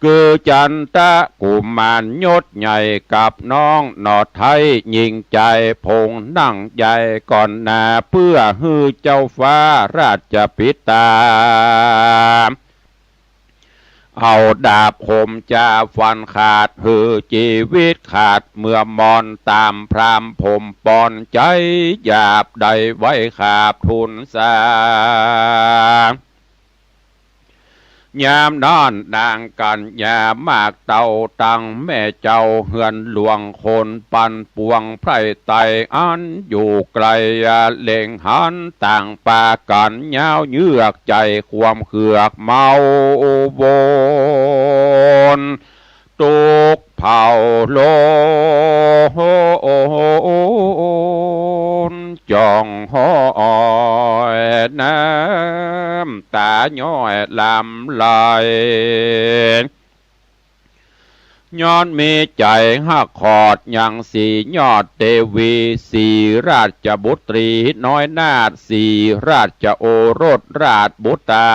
คือจันตะกุมารยศใหญ่กับน้องหนอไทยยิงใจพงนั่งใหญ่ก่อนหน้าเพื่อฮือเจ้าฟ้าราชปิตาเอาดาบคมจะฟันขาดหือชีวิตขาดเมื่อมอนตามพรามผมปอนใจหยาบใดไว้ขาบทุนสายามนอนนางกันยามากเต่าตังแม่เจ้าเฮือนหลวงคนปันปวงไพรไตอันอยู่ไกลเล่งหันต่างปากันยาวเยือกใจความเขือกเมาวนตุกเผาโลจองห้อยน้ำตาย้อยลำลายย้อนมีใจหักขอดยังสียอดเทวีสีราชบุตรีน้อยนาถสีราชโอรสราชบุตรา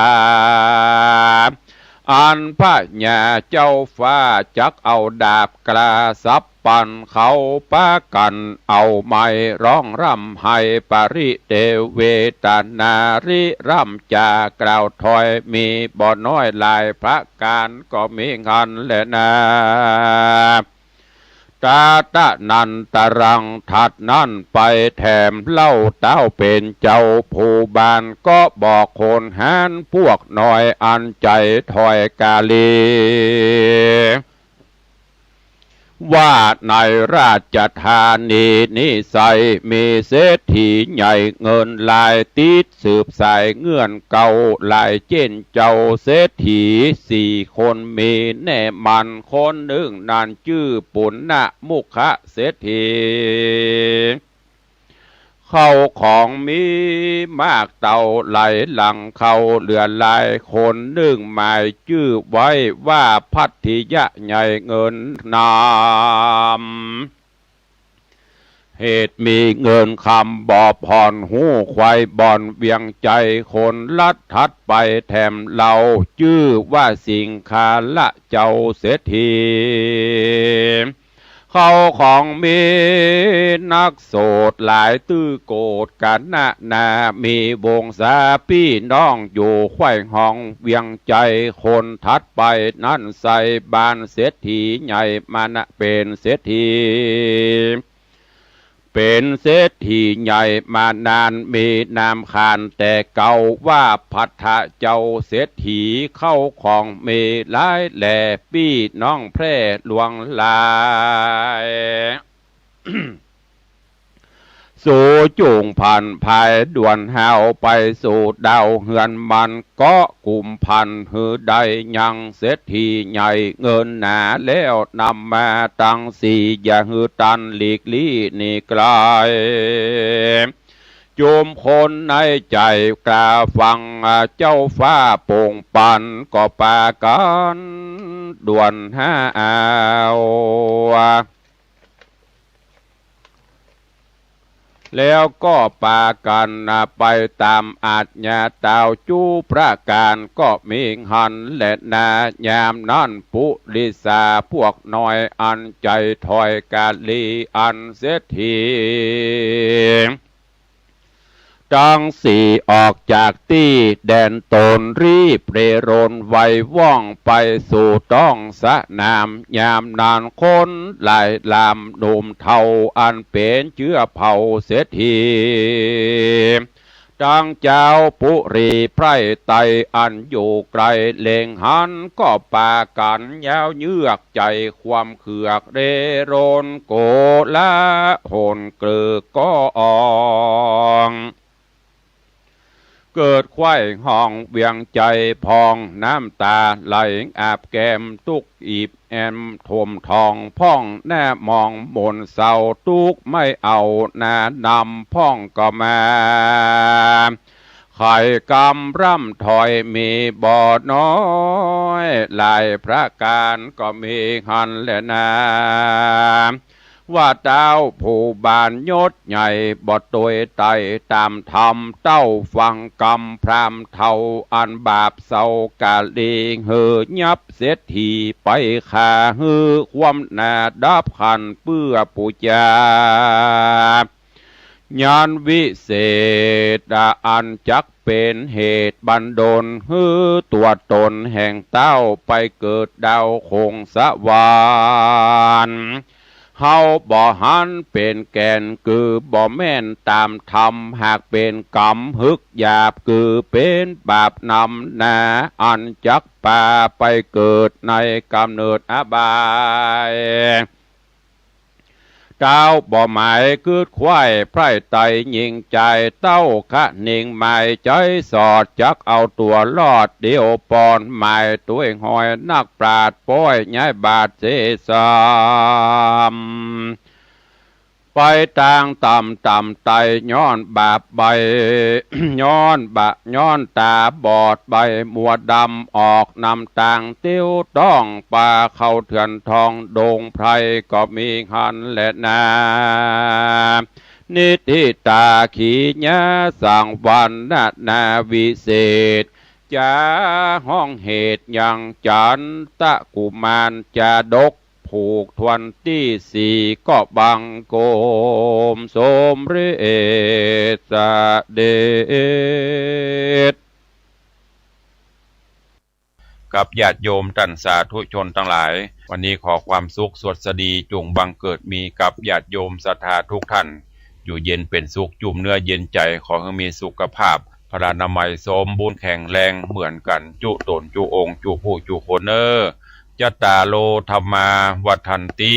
อันพระญาเจ้าฟ้าจักเอาดาบกลาสับปันเขาปากันเอาไม้ร้องร่ำให้ปริเทเวตานาริร่ำจากล่าวถอยมีบ่อน้อยลายพระการก็มีเงินแหละนะตาตะนันตรังทัดนั่นไปแถมเล่าเต้าเป็นเจ้าผู้บานก็บอกคนหานพวกหน่อยอันใจถอยกาลีว่าในราชธานีนิสัยมีเศรษฐีใหญ่เงินลายติดสืบสายเงื่อนเก่าลายเจนเจ้าเศรษฐีสี่คนมีแน่มันคนหนึ่งนานชื่อปุณณมุขะเศรษฐีเข้าของมีมากเต่าไหลหลังเข้าเหลือลายคนหนึ่งหมายชื่อไว้ว่าพัทธิยะใหญ่เงินนามเหตุมีเงินคำบอบผ่อนหูควายบอนเวียงใจคนลัดทัดไปแถมเราชื่อว่าสิงคาละเจ้าเศรษฐีเขาของมีนักโสดหลายตื้อโกดกันนามีวงศาพี่น้องอยู่ไข่ห้องเวียงใจคนทัดไปนั่นใส่บานเศรษฐีใหญ่มานะเป็นเศรษฐีเป็นเศรษฐีใหญ่มานานมีนามขานแต่เก่าว่าพัทธะเจ้าเศรษฐีเข้าของมีหลายแหล่พี่น้องแพร่หลวงลาย สู่จุงพันภายด่วนหาวไปสู่ดาวเฮือนมันก็กุมพันหือใดยังเศรษฐีใหญ่เงินหนาแล้วนำมาตั้งสี่อย่าหือตันหลีกลี่นี่ไกล จุมคนในใจกล้าฟังเจ้าฟ้าโป่งปันก็ปากันด่วนห้าแล้วก็ปากันไปตามอาจญาเต่าจูประการก็มีหันและนายามนั้นปุริสาพวกน้อยอันใจถอยกาลีอันเสถีจังสี่ออกจากที่แดนตนรีบเรรนไวว่องไปสู่ต้องสะนามยามนานคนหลายลามหนุ่มเทาอันเป็นเชื้อเผ่าเศรษฐีดังเจ้าปุรีไพรไตอันอยู่ไกลเลงหันก็ปากันยาวเยือกใจความเขือกเรรนโกละหนเกลือก็อองเกิดควายห้องเวียงใจพองน้ำตาไหลอาบแก้มตุกอีบแอมทมทองพ่องแน่มองบนเสาตุกไม่เอาหน้านำพ่องก็มาไข่กำร่ำถอยมีบ่อน้อยหลายพระการก็มีหันและนาว่าเจ้าผู้บานยศใหญ่บ่ตวยไตตามธรรมเต้าฟังกรรมพรามเท่าอันบาปเศร้ากาลีเหือยับเสียทีไปขาหือความนาดับขันเพื่อปุจาญาณวิเศษอันจักเป็นเหตุบันดลฮือตัวตนแห่งเต้าไปเกิดดาวคงสวรรค์เฮาบ่หันเป็นแก่นคือบ่แม่นตามธรรมหากเป็นกรรมฮึกหยาบคือเป็นบาปนำนาอันจักป่าไปเกิดในกำเนิดอบายเจ้าบ่หมายคืดควายไพร่ไตยิงใจเต้าคะนิ่งหมายใจสอดจักเอาตัวรอดเดียวปอนหมายตัวหอยนักปราดป้อยย้ายบาดเสสามไปต่างต่ำไตย้อนบาปใบ ย้อนตาบอดใบมัวดำออกนำต่างติ้วต้องปลาเข้าเถื่อนทองโดงไพรก็มีหันและนานิติตาขีญาสังวันนาวิเศษจะห้องเหตุยังจันตะกุมารจะดกผูกทวนที่สี่ก็บังโกมสมฤทธเดชกับญาติโยมท่านสาธุชนทั้งหลายวันนี้ขอความสุขสวัสดีจงบังเกิดมีกับญาติโยมศรัทธาทุกท่านอยู่เย็นเป็นสุขจุ่มเนื้อเย็นใจขอให้มีสุขภาพพลานามัยสมบูรณ์แข็งแรงเหมือนกันจุตนจุองค์จุผู้จุคนจตาโลธรรมาวัฏันติ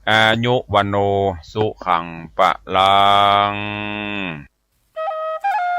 อายุวโนสุขังปะลัง